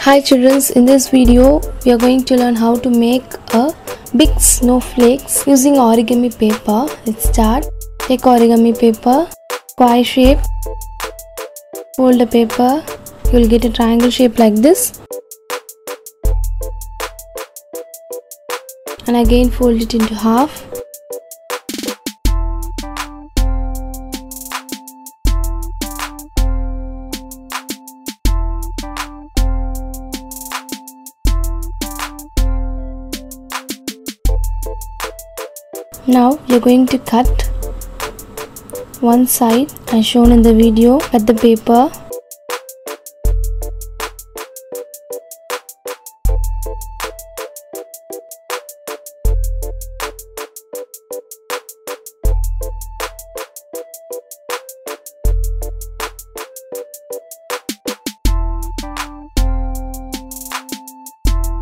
Hi children, in this video we are going to learn how to make a big snowflakes using origami paper. Let's start. Take origami paper, square shape, fold the paper, you will get a triangle shape like this, and again fold it into half. Now we are going to cut one side as shown in the video. Cut the paper.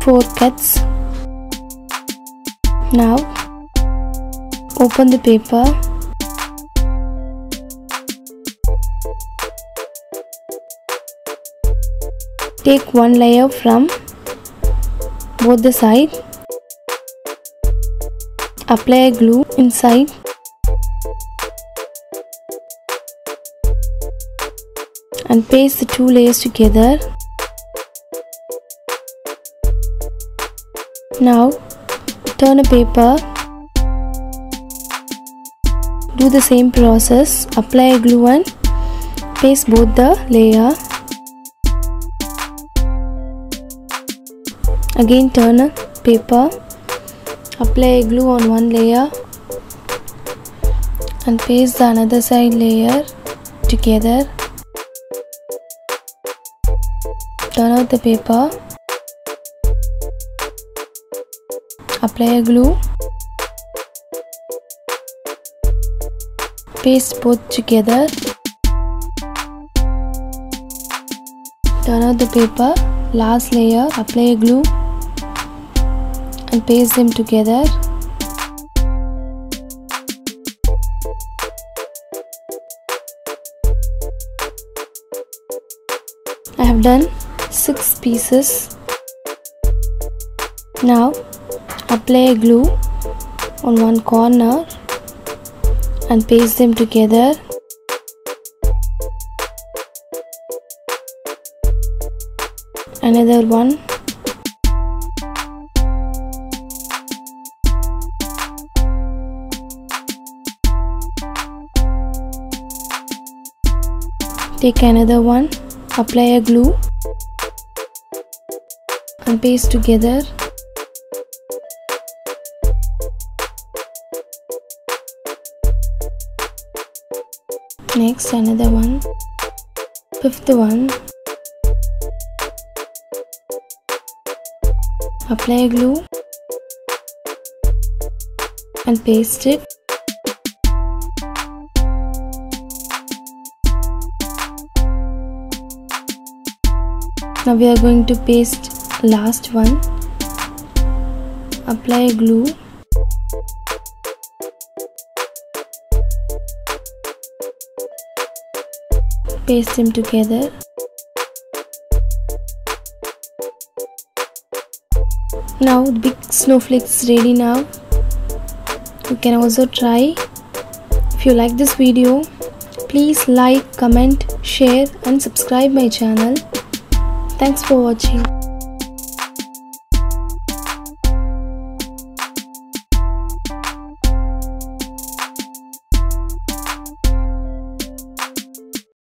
Four cuts. Now open the paper. Take one layer from both the sides. Apply a glue inside. And paste the two layers together. Now turn a paper. Do the same process. Apply a glue and paste both the layer. Again turn a paper. Apply a glue on one layer and paste the another side layer together. Turn out the paper. Apply a glue. Paste both together. Turn out the paper. Last layer. Apply a glue and paste them together. I have done 6 pieces. Now apply a glue on one corner and paste them together. Another one. Take another one. Apply a glue and paste together. Next another one. Fifth one. Apply a glue and paste it. Now we are going to paste last one. Apply a glue. Paste them together. Now the big snowflakes is ready now. You can also try. If you like this video, please like, comment, share and subscribe my channel. Thanks for watching.